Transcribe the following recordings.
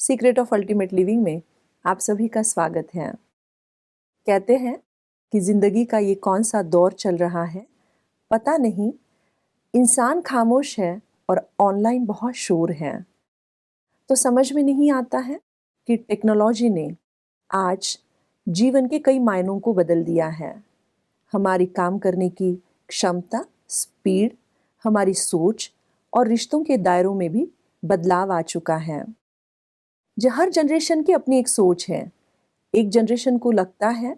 Secret of ultimate living में आप सभी का स्वागत है। कहते हैं कि ज़िंदगी का ये कौन सा दौर चल रहा है पता नहीं, इंसान खामोश है और ऑनलाइन बहुत शोर है। तो समझ में नहीं आता है कि टेक्नोलॉजी ने आज जीवन के कई मायनों को बदल दिया है। हमारी काम करने की क्षमता, स्पीड, हमारी सोच और रिश्तों के दायरों में भी बदलाव आ चुका है। हर जनरेशन की अपनी एक सोच है। एक जनरेशन को लगता है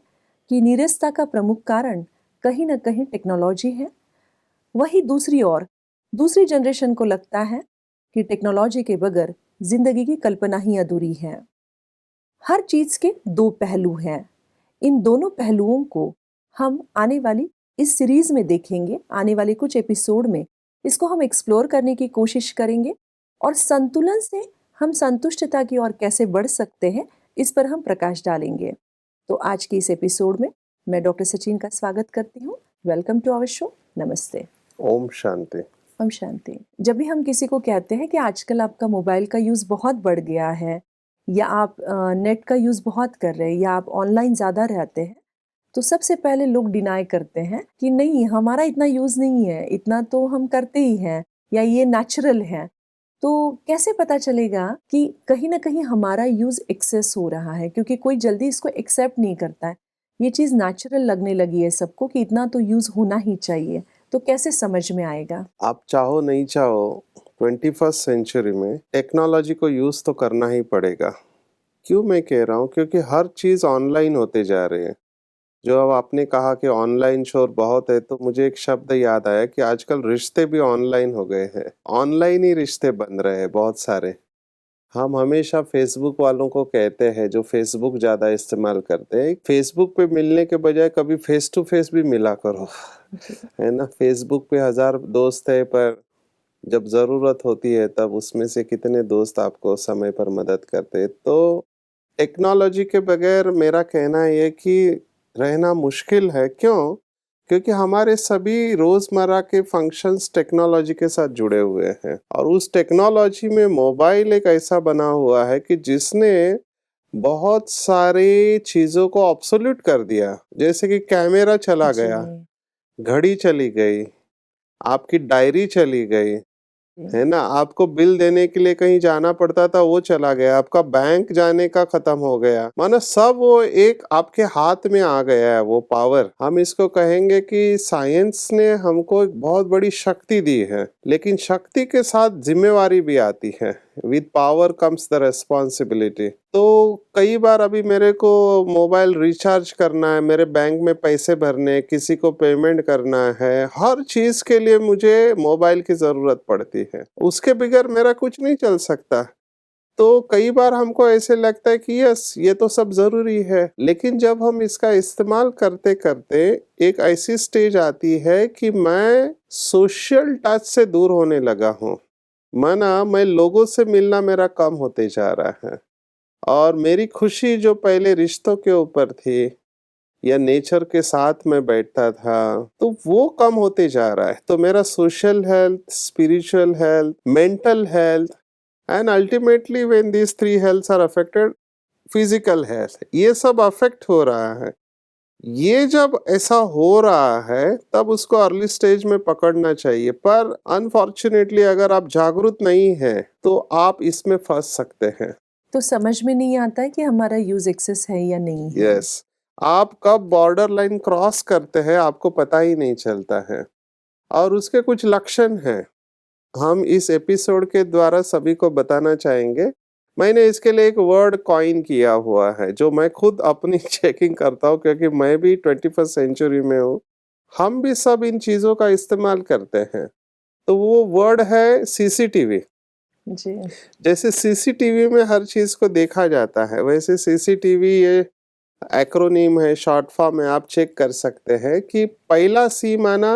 कि नीरसता का प्रमुख कारण कहीं ना कहीं टेक्नोलॉजी है। वही दूसरी जनरेशन को लगता है कि टेक्नोलॉजी के बगैर जिंदगी की कल्पना ही अधूरी है। हर चीज के दो पहलू हैं। इन दोनों पहलुओं को हम आने वाली इस सीरीज में देखेंगे। आने वाले कुछ एपिसोड में इसको हम एक्सप्लोर करने की कोशिश करेंगे और संतुलन से हम संतुष्टता की ओर कैसे बढ़ सकते हैं, इस पर हम प्रकाश डालेंगे। तो आज की इस एपिसोड में मैं डॉक्टर सचिन का स्वागत करती हूँ। Welcome to our show. नमस्ते। ओम शांति। ओम शांति। जब भी हम किसी को कहते हैं कि आजकल आपका मोबाइल का यूज़ बहुत बढ़ गया है, या आप नेट का यूज़ बहुत कर रहे हैं, या आप ऑनलाइन ज़्यादा रहते हैं, तो सबसे पहले लोग डिनाई करते हैं कि नहीं, हमारा इतना यूज़ नहीं है, इतना तो हम करते ही हैं, या ये नेचुरल है। तो कैसे पता चलेगा कि कहीं ना कहीं हमारा यूज़ एक्सेस हो रहा है? क्योंकि कोई जल्दी इसको एक्सेप्ट नहीं करता है। ये चीज़ नेचुरल लगने लगी है सबको कि इतना तो यूज़ होना ही चाहिए। तो कैसे समझ में आएगा? आप चाहो नहीं चाहो 21st सेंचुरी में टेक्नोलॉजी को यूज तो करना ही पड़ेगा। क्यों मैं कह रहा हूँ, क्योंकि हर चीज ऑनलाइन होते जा रहे हैं। जो अब आपने कहा कि ऑनलाइन शोर बहुत है, तो मुझे एक शब्द याद आया कि आजकल रिश्ते भी ऑनलाइन हो गए हैं। ऑनलाइन ही रिश्ते बन रहे हैं बहुत सारे। हम हमेशा फेसबुक वालों को कहते हैं जो फेसबुक ज्यादा इस्तेमाल करते हैं, फेसबुक पे मिलने के बजाय कभी फेस टू फेस भी मिला करो। है ना, फेसबुक पे 1000 दोस्त है, पर जब जरूरत होती है तब उसमें से कितने दोस्त आपको समय पर मदद करते हैं। तो टेक्नोलॉजी के बगैर मेरा कहना ये कि रहना मुश्किल है। क्यों? क्योंकि हमारे सभी रोजमर्रा के फंक्शंस टेक्नोलॉजी के साथ जुड़े हुए हैं, और उस टेक्नोलॉजी में मोबाइल एक ऐसा बना हुआ है कि जिसने बहुत सारी चीजों को ऑब्सोल्यूट कर दिया। जैसे कि कैमरा चला गया, घड़ी चली गई, आपकी डायरी चली गई, है ना, आपको बिल देने के लिए कहीं जाना पड़ता था वो चला गया, आपका बैंक जाने का खत्म हो गया। मानो सब वो एक आपके हाथ में आ गया है, वो पावर। हम इसको कहेंगे कि साइंस ने हमको एक बहुत बड़ी शक्ति दी है, लेकिन शक्ति के साथ जिम्मेवारी भी आती है। With power comes the responsibility. तो कई बार अभी मेरे को मोबाइल रिचार्ज करना है, मेरे बैंक में पैसे भरने, किसी को पेमेंट करना है, हर चीज के लिए मुझे मोबाइल की जरूरत पड़ती है। उसके बगैर मेरा कुछ नहीं चल सकता। तो कई बार हमको ऐसे लगता है कि यस, ये तो सब जरूरी है, लेकिन जब हम इसका इस्तेमाल करते करते एक ऐसी स्टेज आती है कि मैं सोशल टच से दूर होने लगा हूँ। माना मैं लोगों से मिलना मेरा कम होते जा रहा है, और मेरी खुशी जो पहले रिश्तों के ऊपर थी या नेचर के साथ में बैठता था, तो वो कम होते जा रहा है। तो मेरा social health, spiritual health, mental health, and ultimately when these three healths are affected, physical health, ये सब अफेक्ट हो रहा है। ये जब ऐसा हो रहा है तब उसको अर्ली स्टेज में पकड़ना चाहिए। पर अनफॉर्चुनेटली अगर आप जागरूक नहीं है तो आप इसमें फंस सकते हैं। तो समझ में नहीं आता है कि हमारा यूज एक्सेस है या नहीं है। यस, आप कब बॉर्डर लाइन क्रॉस करते हैं आपको पता ही नहीं चलता है, और उसके कुछ लक्षण हैं। हम इस एपिसोड के द्वारा सभी को बताना चाहेंगे। मैंने इसके लिए एक वर्ड कॉइन किया हुआ है जो मैं खुद अपनी चेकिंग करता हूँ, क्योंकि मैं भी 21st सेंचुरी में हूँ। हम भी सब इन चीजों का इस्तेमाल करते हैं। तो वो वर्ड है सीसीटीवी। जी। जैसे सीसीटीवी में हर चीज को देखा जाता है, वैसे सीसीटीवी ये एक्रोनीम है, शॉर्ट फॉर्म में आप चेक कर सकते हैं कि पहला सी माना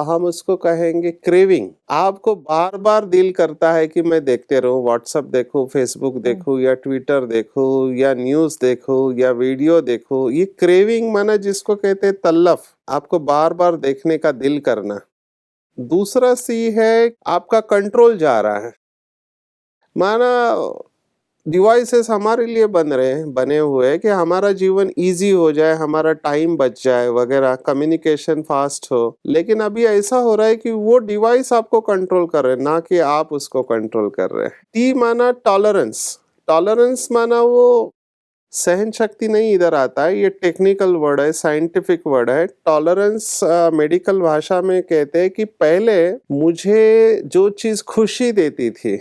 हम उसको कहेंगे क्रेविंग। आपको बार बार दिल करता है कि मैं देखते रहूं, व्हाट्सएप देखूं, फेसबुक देखूं, या ट्विटर देखूं, या न्यूज देखूं, या वीडियो देखूं। ये क्रेविंग माना जिसको कहते हैं तल्लफ, आपको बार बार देखने का दिल करना। दूसरा सी है आपका कंट्रोल जा रहा है। माना डिवाइसेस हमारे लिए बने हुए हैं कि हमारा जीवन इजी हो जाए, हमारा टाइम बच जाए वगैरह, कम्युनिकेशन फास्ट हो। लेकिन अभी ऐसा हो रहा है कि वो डिवाइस आपको कंट्रोल कर रहे हैं, ना कि आप उसको कंट्रोल कर रहे हैं। टी माना टॉलरेंस, टॉलरेंस माना वो सहन शक्ति नहीं इधर आता है, ये टेक्निकल वर्ड है, साइंटिफिक वर्ड है। टॉलरेंस मेडिकल भाषा में कहते हैं कि पहले मुझे जो चीज खुशी देती थी,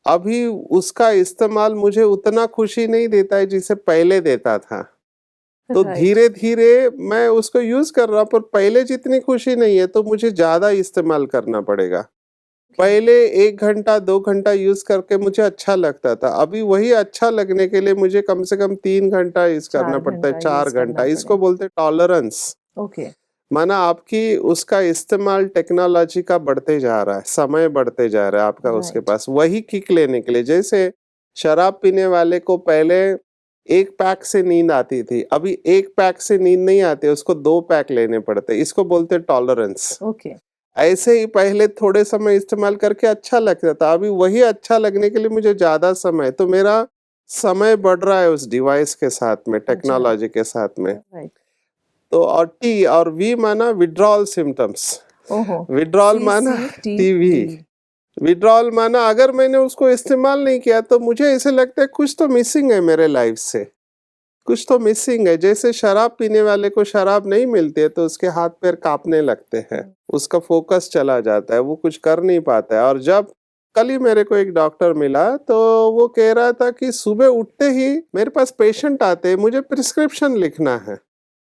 अभी उसका इस्तेमाल मुझे उतना खुशी नहीं देता है जिसे पहले देता था। तो राइट। धीरे धीरे मैं उसको यूज कर रहा हूँ, पर पहले जितनी खुशी नहीं है, तो मुझे ज्यादा इस्तेमाल करना पड़ेगा। पहले 1 घंटा 2 घंटा यूज करके मुझे अच्छा लगता था, अभी वही अच्छा लगने के लिए मुझे कम से कम 3 घंटा यूज करना 4 पड़ता है, घंटा 4 यूज करना घंटा। इसको पड़ेगा। बोलते हैं टॉलरेंस। ओके। माना आपकी उसका इस्तेमाल टेक्नोलॉजी का बढ़ते जा रहा है, समय बढ़ते जा रहा है आपका उसके राइट। पास, वही किक लेने के लिए। जैसे शराब पीने वाले को पहले 1 पैक से नींद आती थी, अभी 1 पैक से नींद नहीं आती, उसको 2 पैक लेने पड़ते, इसको बोलते हैं टॉलरेंस। ओके। ऐसे ही पहले थोड़े समय इस्तेमाल करके अच्छा लगता था, अभी वही अच्छा लगने के लिए मुझे ज्यादा समय, तो मेरा समय बढ़ रहा है उस डिवाइस के साथ में, अच्छा। टेक्नोलॉजी के साथ में। राइट। तो और टी और वी माना विड्रॉल सिम्टम्स। ओहो। विड्रॉल माना टीवी। CCTV। विड्रॉल माना अगर मैंने उसको इस्तेमाल नहीं किया तो मुझे ऐसे लगता है कुछ तो मिसिंग है मेरे लाइफ से, कुछ तो मिसिंग है। जैसे शराब पीने वाले को शराब नहीं मिलती है तो उसके हाथ पैर कांपने लगते हैं, उसका फोकस चला जाता है, वो कुछ कर नहीं पाता है। और जब कल ही मेरे को एक डॉक्टर मिला तो वो कह रहा था कि सुबह उठते ही मेरे पास पेशेंट आते हैं, मुझे प्रिस्क्रिप्शन लिखना है,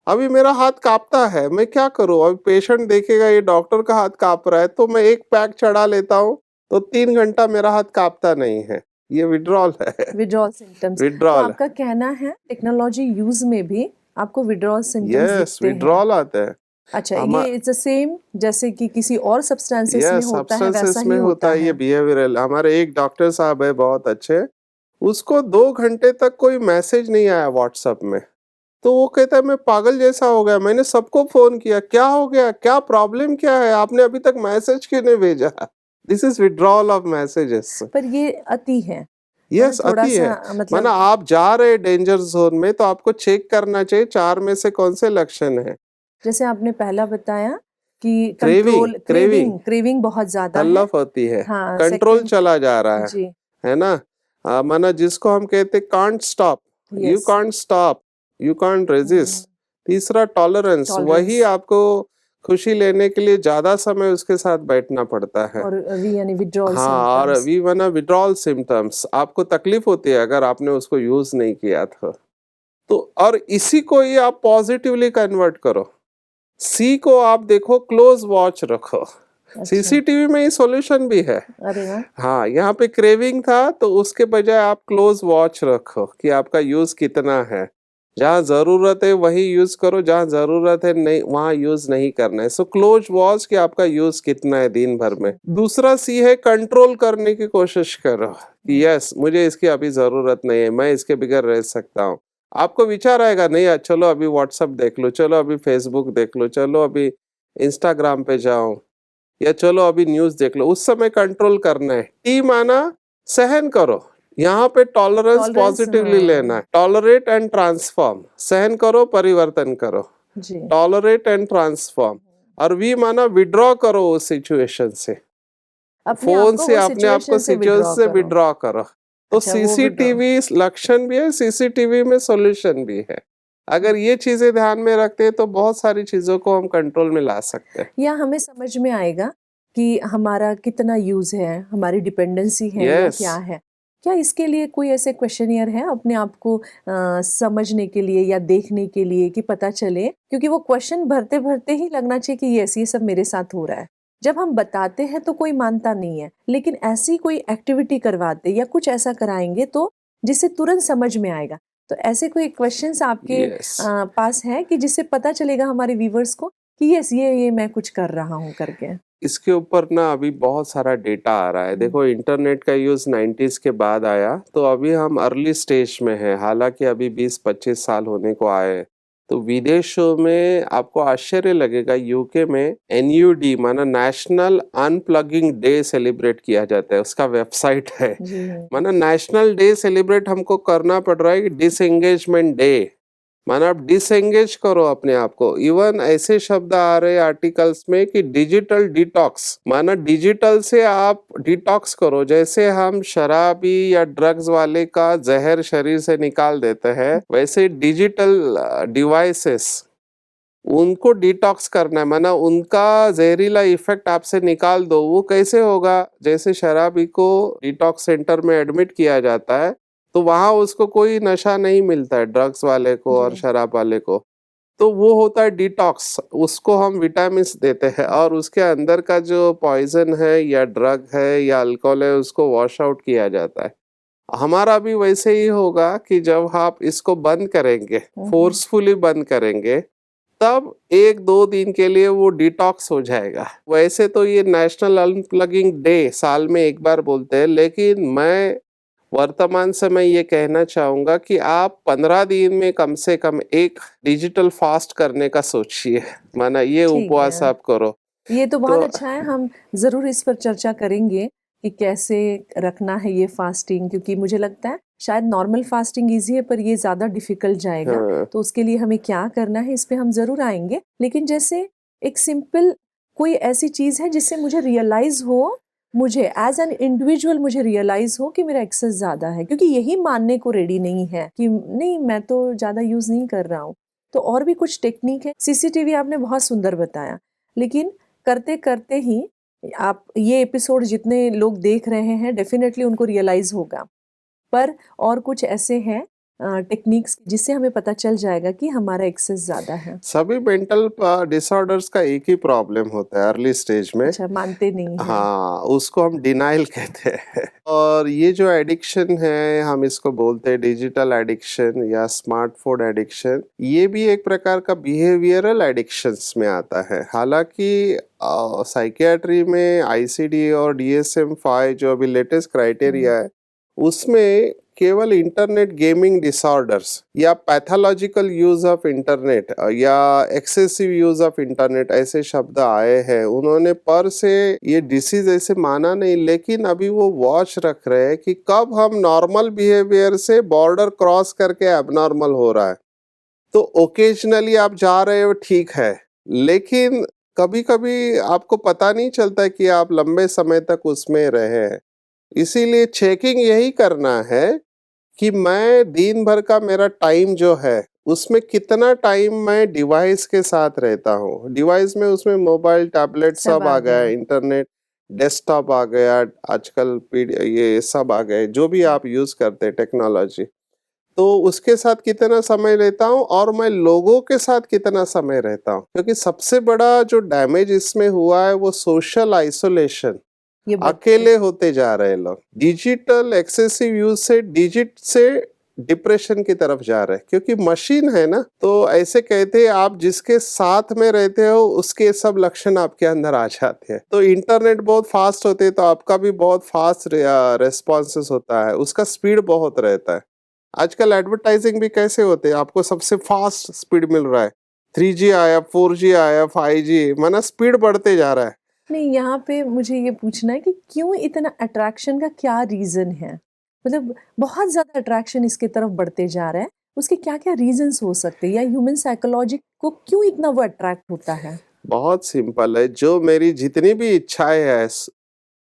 अभी मेरा हाथ कांपता है, मैं क्या करूं। अभी पेशेंट देखेगा ये डॉक्टर का हाथ कांप रहा है, तो मैं 1 पैक चढ़ा लेता हूँ, तो 3 घंटा मेरा हाथ कांपता नहीं है। ये विड्रॉल है। Withdrawal symptoms. तो विड्रॉल, आपका कहना है टेक्नोलॉजी यूज में भी आपको विड्रॉल सिम्टम्स यस, दिखते हैं। विड्रॉल आता है। अच्छा, हमा ये इट्स द सेम जैसे कि किसी और सब्सटेंसेस में यस, होता है, वैसा सब्सटेंसेस ही में होता होता है, ये है। बिहेवियरल। हमारे एक डॉक्टर साहब है बहुत अच्छे, उसको 2 घंटे तक कोई मैसेज नहीं आया व्हाट्सएप में, तो वो कहता है मैं पागल जैसा हो गया, मैंने सबको फोन किया, क्या हो गया, क्या प्रॉब्लम क्या है, आपने अभी तक मैसेज क्यों नहीं भेजा। This is withdrawal of messages. पर ये अति है ना, यस, थोड़ा अति है। सा माना मतलब। आप जा रहे डेंजर जोन में, तो आपको चेक करना चाहिए 4 में से कौन से लक्षण है। जैसे आपने पहला बताया कि क्रेविंग, कंट्रोल, क्रेविंग क्रेविंग बहुत ज्यादा है। तलब होती है, हाँ, कंट्रोल सेकंड। चला जा रहा जी। है ना। माना जिसको हम कहते can't stop, you yes. Can't stop, you can't resist. तीसरा टॉलरेंस, वही टॉलरेंस। आपको खुशी लेने के लिए ज्यादा समय उसके साथ बैठना पड़ता है। और वी यानी विड्रॉल हाँ, और सिम्टम्स। वी माना विड्रॉल सिम्टम्स, आपको तकलीफ होती है अगर आपने उसको यूज नहीं किया तो और इसी को ही आप पॉजिटिवली कन्वर्ट करो। सी को आप देखो, क्लोज वॉच रखो। अच्छा। सीसीटीवी में ही सॉल्यूशन भी है। अरे वाह। हाँ, यहाँ पे क्रेविंग था तो उसके बजाय आप क्लोज वॉच रखो कि आपका यूज कितना है। जहाँ जरूरत है वही यूज करो, जहाँ जरूरत है नहीं वहाँ यूज नहीं करना है। सो क्लोज वॉच कि आपका यूज कितना है दिन भर में। दूसरा सी है कंट्रोल करने की कोशिश करो कि यस, मुझे इसकी अभी जरूरत नहीं है, मैं इसके बगैर रह सकता हूँ। आपको विचार आएगा नहीं यार, चलो अभी व्हाट्सएप देख लो, चलो अभी फेसबुक देख लो, चलो अभी इंस्टाग्राम पे जाओ, या चलो अभी न्यूज देख लो, उस समय कंट्रोल करना है। टी माना सहन करो, यहाँ पे टॉलरेंस टॉलरेंस। पॉजिटिवली लेना है। टॉलरेट एंड ट्रांसफॉर्म, सहन करो परिवर्तन करो, जी। Tolerate and transform. और वी माना विड्रॉ करो उस सिचुएशन से, अपने आप फोन को से वो अपने आप को सिचुएशन से सिचुएशन विड्रॉ से करो। विड्रॉ करो। तो अच्छा, वो विड्रॉ। सीसीटीवी लक्षण भी है, सीसीटीवी में सॉल्यूशन भी है। अगर ये चीजें ध्यान में रखते हैं तो बहुत सारी चीजों को हम कंट्रोल में ला सकते हैं। या हमें समझ में आएगा कि हमारा कितना यूज है, हमारी डिपेंडेंसी है या यस, क्या है। क्या इसके लिए कोई ऐसे क्वेश्चनियर है अपने आप को समझने के लिए या देखने के लिए कि पता चले, क्योंकि वो क्वेश्चन भरते भरते ही लगना चाहिए कि यस, ये सब मेरे साथ हो रहा है। जब हम बताते हैं तो कोई मानता नहीं है, लेकिन ऐसी कोई एक्टिविटी करवाते या कुछ ऐसा कराएंगे तो जिससे तुरंत समझ में आएगा। तो ऐसे कोई क्वेश्चंस आपके यस। पास है कि जिससे पता चलेगा हमारे व्यूवर्स को कि यस, ये मैं कुछ कर रहा हूँ करके। इसके ऊपर ना अभी बहुत सारा डेटा आ रहा है। देखो, इंटरनेट का यूज 90s के बाद आया, तो अभी हम अर्ली स्टेज में हैं। हालांकि अभी 20-25 साल होने को आए, तो विदेशों में आपको आश्चर्य लगेगा, यूके में NUD माना नेशनल अनप्लगिंग डे सेलिब्रेट किया जाता है, उसका वेबसाइट है। जी माना नेशनल डे सेलिब्रेट हमको करना पड़ रहा है, डिसएंगेजमेंट डे, माना आप डिसएंगेज करो अपने आप को। इवन ऐसे शब्द आ रहे आर्टिकल्स में कि डिजिटल डिटॉक्स, माना डिजिटल से आप डिटॉक्स करो। जैसे हम शराबी या ड्रग्स वाले का जहर शरीर से निकाल देते हैं, वैसे डिजिटल डिवाइसेस उनको डिटॉक्स करना है, माना उनका जहरीला इफेक्ट आपसे निकाल दो। वो कैसे होगा? जैसे शराबी को डिटॉक्स सेंटर में एडमिट किया जाता है तो वहां उसको कोई नशा नहीं मिलता है, ड्रग्स वाले को और जी शराब वाले को। तो वो होता है डिटॉक्स, उसको हम विटामिन देते हैं और उसके अंदर का जो पॉइजन है या ड्रग है या अल्कोहल है उसको वॉश आउट किया जाता है। हमारा भी वैसे ही होगा कि जब आप इसको बंद करेंगे, फोर्सफुली बंद करेंगे, तब 1-2 दिन के लिए वो डिटॉक्स हो जाएगा। वैसे तो ये नेशनल अनप्लगिंग डे साल में एक बार बोलते हैं, लेकिन मैं वर्तमान समय ये कहना चाहूंगा कि आप 15 दिन में कम से कम एक डिजिटल फास्ट करने का सोचिए, माना ये ठीक उपवास है। आप करो। ये तो बहुत तो अच्छा है, हम ज़रूर इस पर चर्चा करेंगे कि कैसे रखना है ये फास्टिंग, क्योंकि मुझे लगता है शायद नॉर्मल फास्टिंग ईज़ी है पर ये ज़्यादा डिफ़िकल्ट जाएगा। हाँ, तो उसके लिए हमें क्या करना है इस पे हम ज़रूर आएँगे। लेकिन जैसे एक सिंपल कोई ऐसी चीज़ है जिससे मुझे रियलाइज़ हो, मुझे एज़ एन इंडिविजुअल मुझे रियलाइज़ हो कि मेरा एक्सेस ज़्यादा है, क्योंकि यही मानने को रेडी नहीं है कि नहीं मैं तो ज़्यादा यूज़ नहीं कर रहा हूँ। तो और भी कुछ टेक्नीक है। सीसीटीवी आपने बहुत सुंदर बताया, लेकिन करते-करते ही आप ये एपिसोड जितने लोग देख रहे हैं डेफ़िनेटली उनको रियलाइज़ होगा। पर और कुछ ऐसे हैं टेक्निक्स जिससे हमें पता चल जाएगा कि हमारा एक्सेस ज़्यादा है। सभी मेंटल डिसऑर्डर्स का एक ही प्रॉब्लम होता है अर्ली स्टेज में। अच्छा, मानते नहीं हैं। हाँ, उसको हम डिनाइल कहते हैं। और ये जो एडिक्शन है, हम इसको बोलते हैं डिजिटल एडिक्शन या स्मार्टफोन एडिक्शन, ये भी एक प्रकार का बिहेवियरल एडिक्शंस में आता है। हालांकि साइकियाट्री में ICD और DSM-5 जो अभी लेटेस्ट क्राइटेरिया है, उसमें केवल इंटरनेट गेमिंग डिसऑर्डर्स या पैथोलॉजिकल यूज ऑफ इंटरनेट या एक्सेसिव यूज ऑफ इंटरनेट ऐसे शब्द आए हैं। उन्होंने पर से ये डिसीज ऐसे माना नहीं, लेकिन अभी वो वॉच रख रहे हैं कि कब हम नॉर्मल बिहेवियर से बॉर्डर क्रॉस करके एबनॉर्मल हो रहा है। तो ओकेजनली आप जा रहे हो, ठीक है, लेकिन कभी कभी आपको पता नहीं चलता है कि आप लंबे समय तक उसमें रहे हैं। इसीलिए चेकिंग यही करना है कि मैं दिन भर का मेरा टाइम जो है उसमें कितना टाइम मैं डिवाइस के साथ रहता हूँ। डिवाइस में उसमें मोबाइल, टैबलेट सब सब आ आ गया, गया। इंटरनेट, डेस्कटॉप आ गया, आजकल ये सब आ गए, जो भी आप यूज करते हैं टेक्नोलॉजी। तो उसके साथ कितना समय रहता हूँ और मैं लोगों के साथ कितना समय रहता हूँ, क्योंकि सबसे बड़ा जो डैमेज इसमें हुआ है वो सोशल आइसोलेशन। ये बच्चे अकेले होते जा रहे हैं लोग, डिजिटल एक्सेसिव यूज से डिप्रेशन की तरफ जा रहे हैं, क्योंकि मशीन है ना। तो ऐसे कहते हैं आप जिसके साथ में रहते हो उसके सब लक्षण आपके अंदर आ जाते हैं। तो इंटरनेट बहुत फास्ट होते हैं तो आपका भी बहुत फास्ट रेस्पॉन्सेस होता है, उसका स्पीड बहुत रहता है। आजकल एडवर्टाइजिंग भी कैसे होते हैं, आपको सबसे फास्ट स्पीड मिल रहा है, 3G आया, 4G आया, 5G, माना स्पीड बढ़ते जा रहा है। नहीं, यहाँ पे मुझे ये पूछना है कि क्यों इतना अट्रैक्शन का क्या रीज़न है? मतलब बहुत ज़्यादा अट्रैक्शन इसके तरफ बढ़ते जा रहा है, उसके क्या-क्या रीज़न्स हो सकते हैं या ह्यूमन साइकोलॉजी को क्यों इतना वो अट्रैक्ट होता है? बहुत सिंपल है, जो मेरी जितनी भी इच्छाएं है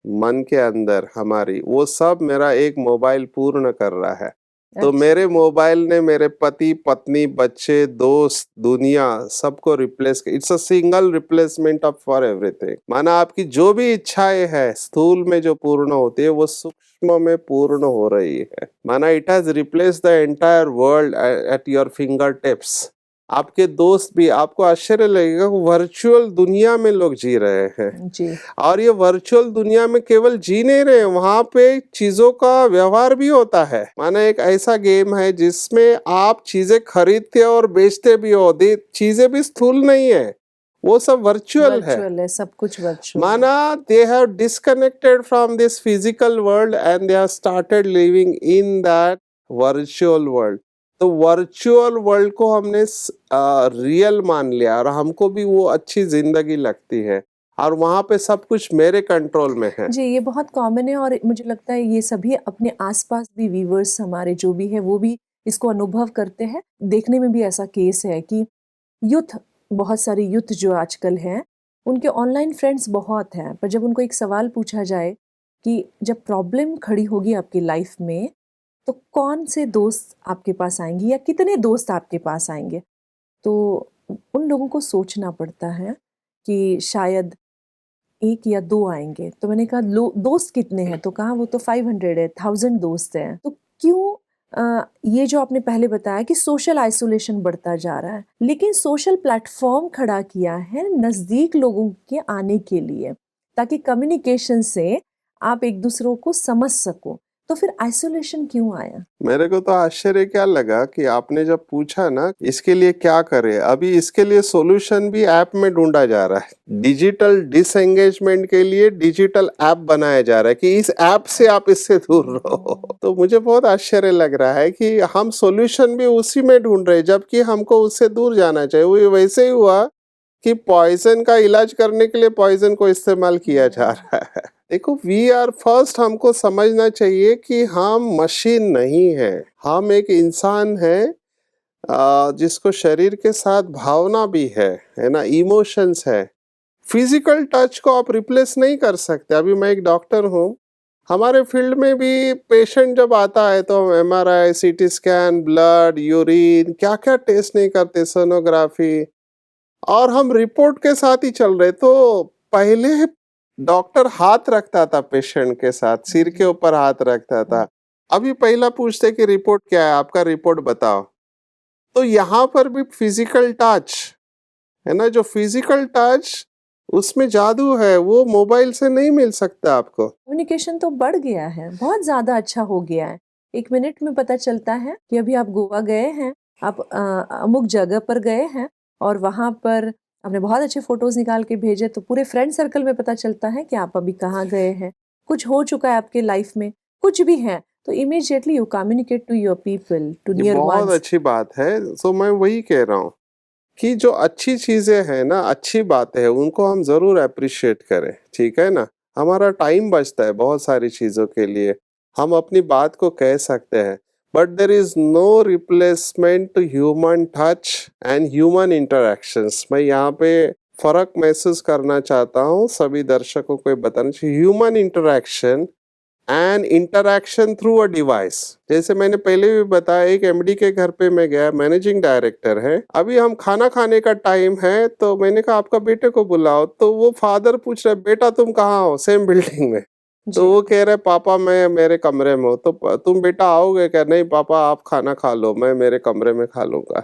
मन के अंदर हमारी, वो सब मेरा एक मोबाइल पूर्ण कर रहा है। तो अच्छा, मेरे मोबाइल ने मेरे पति, पत्नी, बच्चे, दोस्त, दुनिया सबको replace, it's a single replacement of for everything. माना आपकी जो भी इच्छाएं है स्थूल में जो पूर्ण होती है वो सूक्ष्म में पूर्ण हो रही है। माना it has replace the entire world at your finger tips. आपके दोस्त भी, आपको आश्चर्य लगेगा, वर्चुअल दुनिया में लोग जी रहे हैं। जी, और ये वर्चुअल दुनिया में केवल जी नहीं रहे, वहां पे चीजों का व्यवहार भी होता है। माने एक ऐसा गेम है जिसमें आप चीजें खरीदते और बेचते भी हो, चीजें भी स्थूल नहीं है, वो सब वर्चुअल है। वर्चुअल है, सब कुछ वर्चुअल है। माना they have disconnected from this physical world and they have started living in that virtual world. तो वर्चुअल वर्ल्ड को हमने रियल मान लिया और हमको भी वो अच्छी जिंदगी लगती है और वहां पे सब कुछ मेरे कंट्रोल में है। जी, ये बहुत कॉमन है और मुझे लगता है ये सभी अपने आसपास भी व्यूअर्स हमारे जो भी है वो भी इसको अनुभव करते हैं। देखने में भी ऐसा केस है कि यूथ, बहुत सारे यूथ जो आजकल हैं, उनके ऑनलाइन फ्रेंड्स बहुत हैं, पर जब उनको एक सवाल पूछा जाए कि जब प्रॉब्लम खड़ी होगी आपकी लाइफ में, तो कौन से दोस्त आपके पास आएँगे या कितने दोस्त आपके पास आएँगे? तो उन लोगों को सोचना पड़ता है कि शायद 1 या 2 आएँगे। तो मैंने कहा लो दोस्त कितने हैं? तो कहा वो तो 500 है, 1000 दोस्त हैं। तो क्यों ये जो आपने पहले बताया कि सोशल आइसोलेशन बढ़ता जा रहा है, लेकिन सोशल प्लेटफ़ॉर्म खड़ा किया है नज़दीक लोगों के आने के लिए, ताकि कम्युनिकेशन से आप एक-दूसरों को समझ सको। तो फिर आइसोलेशन क्यों आया? मेरे को तो आश्चर्य क्या लगा कि आपने जब पूछा ना इसके लिए क्या करे, अभी इसके लिए सॉल्यूशन भी ऐप में ढूंढा जा रहा है। डिजिटल डिसएंगेजमेंट के लिए डिजिटल ऐप बनाया जा रहा है कि इस ऐप से आप इससे दूर रहो। तो मुझे बहुत आश्चर्य लग रहा है कि हम सॉल्यूशन भी उसी में ढूंढ रहे हैं जबकि हमको उससे दूर जाना चाहिए। वो वैसे ही हुआ कि पॉइजन का इलाज करने के लिए पॉइजन को इस्तेमाल किया जा रहा है। देखो, वी आर फर्स्ट, हमको समझना चाहिए कि हम मशीन नहीं है, हम एक इंसान है जिसको शरीर के साथ भावना भी है ना, इमोशंस है। फिजिकल टच को आप रिप्लेस नहीं कर सकते। अभी मैं एक डॉक्टर हूँ, हमारे फील्ड में भी पेशेंट जब आता है तो हम MRI, CT scan, blood, urine, क्या क्या टेस्ट नहीं करते, सोनोग्राफी, और हम रिपोर्ट के साथ ही चल रहे। तो पहले डॉक्टर हाथ रखता था पेशेंट के साथ, सिर के ऊपर हाथ रखता था। अभी पहला पूछते कि रिपोर्ट क्या है, आपका रिपोर्ट बताओ। तो यहाँ पर भी फिजिकल टच है ना, जो फिजिकल टच उसमें जादू है, वो मोबाइल से नहीं मिल सकता आपको। कम्युनिकेशन तो बढ़ गया है, बहुत ज़्यादा अच्छा हो गया है। 1 मिनट में पता चलता है कि अभी आप गोवा गए हैं, आप अमुक जगह पर गए हैं और वहाँ पर आपने बहुत अच्छे फ़ोटोज़ निकाल के भेजे, तो पूरे फ्रेंड सर्कल में पता चलता है कि आप अभी कहाँ गए हैं। कुछ हो चुका है आपके लाइफ़ में, कुछ भी है, तो immediately you communicate to your people, to ये नियर बहुत वन्स। अच्छी बात है। सो मैं वही कह रहा हूँ कि जो अच्छी चीजें हैं ना, अच्छी बातें हैं, उनको हम जरूर अप्रिशिएट करें, ठीक है ना। हमारा टाइम बचता है बहुत सारी चीजों के लिए, हम अपनी बात को कह सकते हैं। But there is no replacement to human touch and human interactions. मैं यहाँ पे फर्क महसूस करना चाहता हूँ, सभी दर्शकों को ये बताना चाहिए, human interaction and interaction through a device. जैसे मैंने पहले भी बताया, एक एमडी के घर पे मैं गया, मैनेजिंग डायरेक्टर है, अभी हम खाना खाने का टाइम है, तो मैंने कहा आपका बेटे को बुलाओ। तो वो फादर पूछ रहे बेटा तुम कहाँ हो, सेम बिल्डिंग में। तो जी। वो कह रहे पापा मैं मेरे कमरे में हूँ। तो तुम बेटा आओगे क्या? नहीं पापा आप खाना खा लो, मैं मेरे कमरे में खा लूंगा।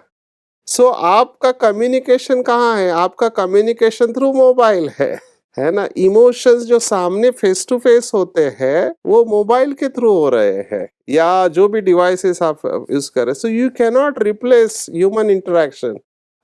सो आपका कम्युनिकेशन कहाँ है? आपका कम्युनिकेशन थ्रू मोबाइल है ना। इमोशंस जो सामने फेस टू फेस होते हैं वो मोबाइल के थ्रू हो रहे हैं या जो भी डिवाइसेस आप यूज कर रहे। So you can not replace human interaction.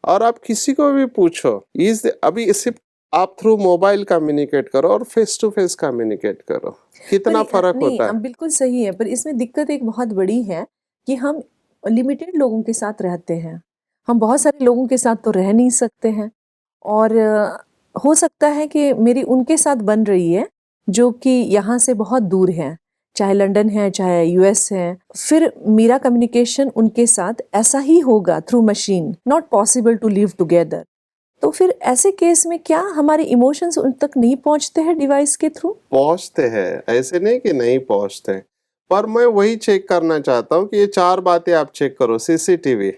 और आप किसी को भी पूछो, इस अभी सिर्फ आप थ्रू मोबाइल कम्युनिकेट करो और फेस टू फेस कम्युनिकेट करो, पर कितना फर्क नहीं, होता है। बिल्कुल सही है, पर इसमें दिक्कत एक बहुत बड़ी है कि हम लिमिटेड लोगों के साथ रहते हैं। हम बहुत सारे लोगों के साथ तो रह नहीं सकते हैं और हो सकता है कि मेरी उनके साथ बन रही है जो कि यहाँ से बहुत दूर हैं, चाहे लंदन है, चाहे यूएस है। फिर मेरा कम्युनिकेशन उनके साथ ऐसा ही होगा through machine, not possible to live together. तो फिर ऐसे केस में क्या हमारे इमोशंस उन तक नहीं पहुँचते हैं डिवाइस के थ्रू? पहुंचते हैं, ऐसे नहीं कि नहीं पहुंचते। पर मैं वही चेक करना चाहता हूँ कि ये 4 बातें आप चेक करो। सीसीटीवी,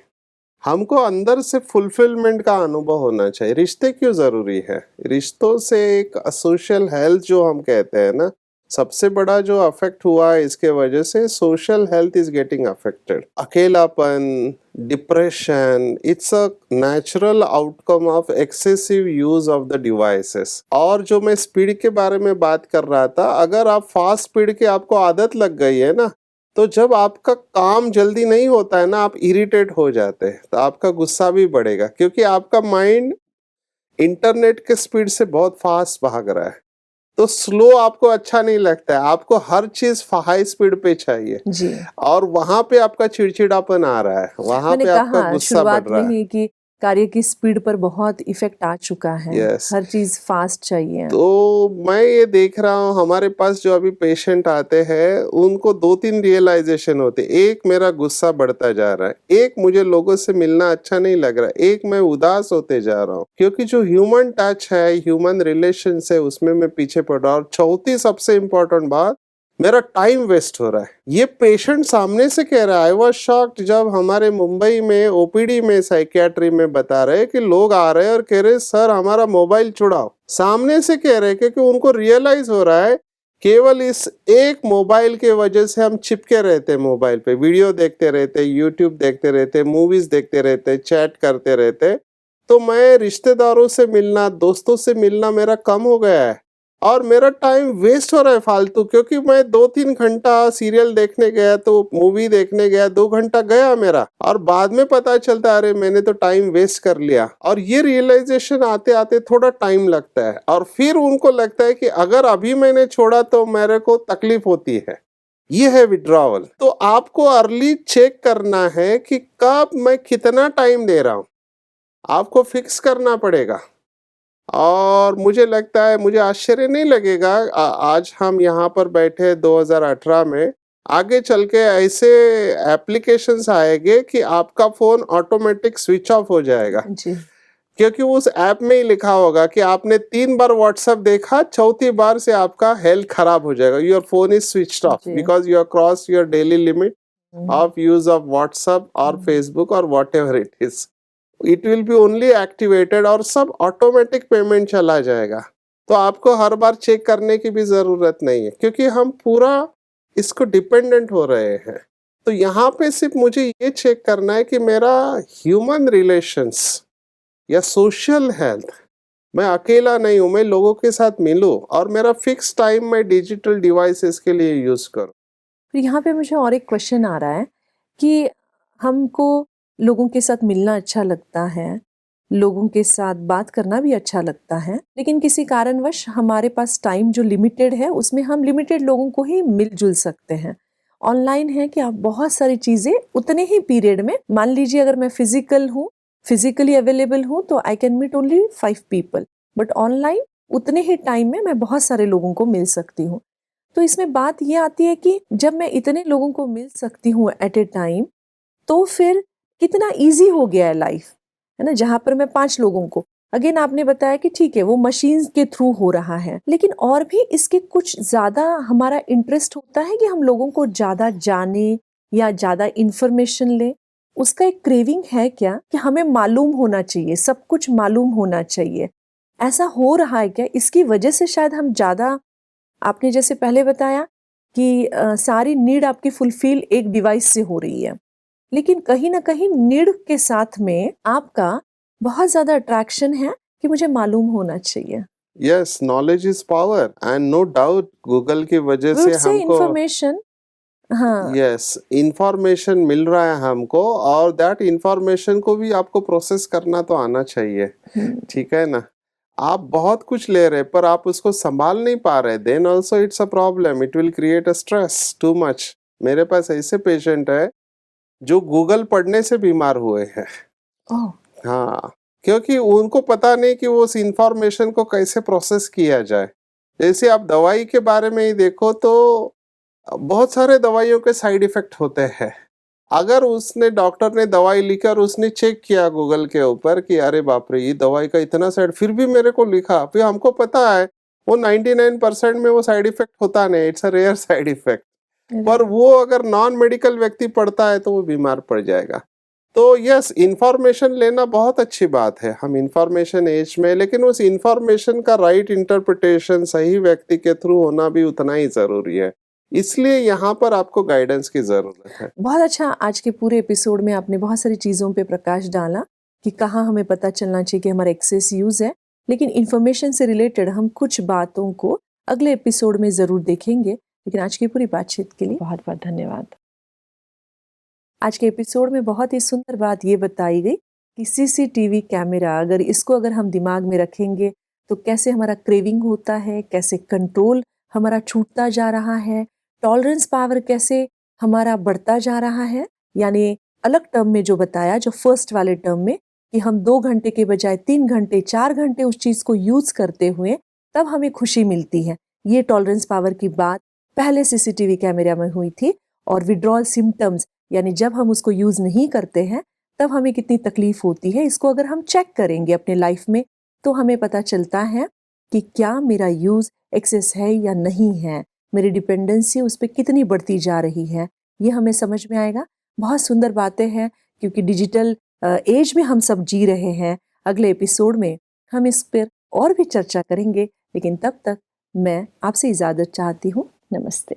हमको अंदर से फुलफिलमेंट का अनुभव होना चाहिए। रिश्ते क्यों जरूरी है? रिश्तों से एक सोशल हेल्थ जो हम कहते हैं ना, सबसे बड़ा जो अफेक्ट हुआ है इसके वजह से social health is getting affected. अकेलापन, depression, it's a natural outcome of excessive use of the devices. और जो मैं स्पीड के बारे में बात कर रहा था, अगर आप फास्ट स्पीड की आपको आदत लग गई है ना, तो जब आपका काम जल्दी नहीं होता है ना, आप इरिटेट हो जाते हैं, तो आपका गुस्सा भी बढ़ेगा क्योंकि आपका माइंड इंटरनेट के स्पीड से बहुत फास्ट भाग रहा है। तो स्लो आपको अच्छा नहीं लगता है, आपको हर चीज हाई स्पीड पे चाहिए जी। और वहां पे आपका चिड़चिड़ापन आ रहा है, वहां मैंने पे आपका कहा गुस्सा बढ़ शुरुआत में रहा है। ही कि कार्य की स्पीड पर बहुत इफ़ेक्ट आ चुका है। यस। हर चीज़ फ़ास्ट चाहिए। तो मैं ये देख रहा हूँ हमारे पास जो अभी पेशेंट आते हैं उनको 2-3 रियलाइजेशन होते हैं। एक, मेरा गुस्सा बढ़ता जा रहा है, एक, मुझे लोगों से मिलना अच्छा नहीं लग रहा है, एक, मैं उदास होते जा रहा हूँ क्योंकि जो ह्यूमन टच है, ह्यूमन रिलेशन है, उसमें मैं पीछे पड़ रहा हूँ। और चौथी सबसे इम्पोर्टेंट बात, मेरा टाइम वेस्ट हो रहा है। ये पेशेंट सामने से कह रहा है। आई वॉज शॉक्ड जब हमारे मुंबई में ओपीडी में साइकियाट्री में बता रहे कि लोग आ रहे हैं और कह रहे सर हमारा मोबाइल छुड़ाओ। सामने से कह रहे क्योंकि उनको रियलाइज हो रहा है केवल इस एक मोबाइल के वजह से हम चिपके रहते, मोबाइल पे वीडियो देखते रहते, यूट्यूब देखते रहते, मूवीज देखते रहते, चैट करते रहते। तो मैं रिश्तेदारों से मिलना, दोस्तों से मिलना मेरा कम हो गया है और मेरा टाइम वेस्ट हो रहा है फालतू, क्योंकि मैं 2-3 घंटा सीरियल देखने गया तो मूवी देखने गया, 2 घंटा गया मेरा और बाद में पता चलता अरे मैंने तो टाइम वेस्ट कर लिया। और ये रियलाइजेशन आते आते थोड़ा टाइम लगता है और फिर उनको लगता है कि अगर अभी मैंने छोड़ा तो मेरे को तकलीफ होती है। ये है विड्रॉवल। तो आपको अर्ली चेक करना है कि कब मैं कितना टाइम दे रहा हूं, आपको फिक्स करना पड़ेगा। और मुझे लगता है, मुझे आश्चर्य नहीं लगेगा आज हम यहाँ पर बैठे 2018 में, आगे चल के ऐसे एप्लीकेशंस आएंगे कि आपका फोन ऑटोमेटिक स्विच ऑफ हो जाएगा जी। क्योंकि उस ऐप में ही लिखा होगा कि आपने 3 बार व्हाट्सएप देखा, चौथी बार से आपका हेल्थ खराब हो जाएगा, your phone is switched off जी। Because you are cross your daily limit of use of WhatsApp और फेसबुक और whatever it is. It will be only activated और सब ऑटोमेटिक पेमेंट चला जाएगा। तो आपको हर बार चेक करने की भी जरूरत नहीं है क्योंकि हम पूरा इसको डिपेंडेंट हो रहे हैं। तो यहाँ पे सिर्फ मुझे ये चेक करना है कि मेरा ह्यूमन रिलेशंस या सोशल हेल्थ, मैं अकेला नहीं हूँ, मैं लोगों के साथ मिलूं और मेरा फिक्स टाइम मैं डिजिटल डिवाइसेस के लिए यूज करूँ। तो यहाँ पे मुझे और एक क्वेश्चन आ रहा है कि हमको लोगों के साथ मिलना अच्छा लगता है, लोगों के साथ बात करना भी अच्छा लगता है, लेकिन किसी कारणवश हमारे पास टाइम जो लिमिटेड है उसमें हम लिमिटेड लोगों को ही मिलजुल सकते हैं। ऑनलाइन है कि आप बहुत सारी चीज़ें उतने ही पीरियड में, मान लीजिए अगर मैं फिजिकल हूँ, फिजिकली अवेलेबल हूँ तो I can meet only 5 people, but online उतने ही टाइम में मैं बहुत सारे लोगों को मिल सकती हूँ। तो इसमें बात ये आती है कि जब मैं इतने लोगों को मिल सकती हूँ एट ए टाइम, तो फिर कितना इजी हो गया है लाइफ, है ना? जहाँ पर मैं 5 लोगों को, अगेन आपने बताया कि ठीक है वो मशीन के थ्रू हो रहा है, लेकिन और भी इसके कुछ ज़्यादा हमारा इंटरेस्ट होता है कि हम लोगों को ज़्यादा जाने या ज़्यादा इन्फॉर्मेशन लें। उसका एक क्रेविंग है क्या कि हमें मालूम होना चाहिए, सब कुछ मालूम होना चाहिए? ऐसा हो रहा है क्या? इसकी वजह से शायद हम ज़्यादा, आपने जैसे पहले बताया कि सारी नीड आपकी फुलफिल एक डिवाइस से हो रही है, लेकिन कहीं ना कहीं नीड के साथ में आपका बहुत ज्यादा अट्रैक्शन है कि मुझे मालूम होना चाहिए। Yes, knowledge is power and no doubt Google की वजह वी से वुड से हमको, इंफॉर्मेशन। हाँ। यस, इंफॉर्मेशन मिल रहा है हमको और दैट इंफॉर्मेशन को भी आपको प्रोसेस करना तो आना चाहिए। हम्म। ठीक है ना? आप बहुत कुछ ले रहे पर आप उसको संभाल नहीं पा रहे, then also it's a problem, it will create a stress too much. मेरे पास ऐसे पेशेंट है जो गूगल पढ़ने से बीमार हुए हैं। ओह। हाँ, क्योंकि उनको पता नहीं कि वो उस इंफॉर्मेशन को कैसे प्रोसेस किया जाए। जैसे आप दवाई के बारे में ही देखो तो बहुत सारे दवाइयों के साइड इफेक्ट होते हैं। अगर उसने, डॉक्टर ने दवाई लिखी और उसने चेक किया गूगल के ऊपर कि अरे बाप रे ये दवाई का इतना साइड, फिर भी मेरे को लिखा, फिर हमको पता है वो 99% में वो साइड इफेक्ट होता नहीं, it's a rare side effect. पर वो अगर नॉन मेडिकल व्यक्ति पढ़ता है तो वो बीमार पड़ जाएगा। तो यस, इंफॉर्मेशन लेना बहुत अच्छी बात है, हम इंफॉर्मेशन एज में, लेकिन उस इंफॉर्मेशन का राइट इंटरप्रिटेशन सही व्यक्ति के थ्रू होना भी उतना ही जरूरी है। इसलिए यहाँ पर आपको गाइडेंस की जरूरत है। बहुत अच्छा, आज के पूरे एपिसोड में आपने बहुत सारी चीज़ों पे प्रकाश डाला कि कहाँ हमें पता चलना चाहिए कि हमारा एक्सेस यूज़ है, लेकिन इन्फॉर्मेशन से रिलेटेड हम कुछ बातों को अगले एपिसोड में ज़रूर देखेंगे। लेकिन आज की पूरी बातचीत के लिए बहुत बहुत धन्यवाद। आज के एपिसोड में बहुत ही सुंदर बात ये बताई गई कि सीसीटीवी कैमरा, अगर इसको अगर हम दिमाग में रखेंगे तो कैसे हमारा क्रेविंग होता है, कैसे कंट्रोल हमारा छूटता जा रहा है, टॉलरेंस पावर कैसे हमारा बढ़ता जा रहा है। यानी अलग टर्म में जो बताया, जो फर्स्ट वाले टर्म में, कि हम 2 घंटे के बजाय 3 घंटे 4 घंटे उस चीज़ को यूज़ करते हुए तब हमें खुशी मिलती है। ये टॉलरेंस पावर की बात पहले सीसीटीवी कैमरा में हुई थी। और विड्रॉल सिम्टम्स, यानी जब हम उसको यूज़ नहीं करते हैं तब हमें कितनी तकलीफ होती है, इसको अगर हम चेक करेंगे अपने लाइफ में तो हमें पता चलता है कि क्या मेरा यूज़ एक्सेस है या नहीं है, मेरी डिपेंडेंसी उस पर कितनी बढ़ती जा रही है, ये हमें समझ में आएगा। बहुत सुंदर बातें हैं, क्योंकि डिजिटल एज में हम सब जी रहे हैं। अगले एपिसोड में हम इस पर और भी चर्चा करेंगे, लेकिन तब तक मैं आपसे इजाज़त चाहती हूँ। नमस्ते।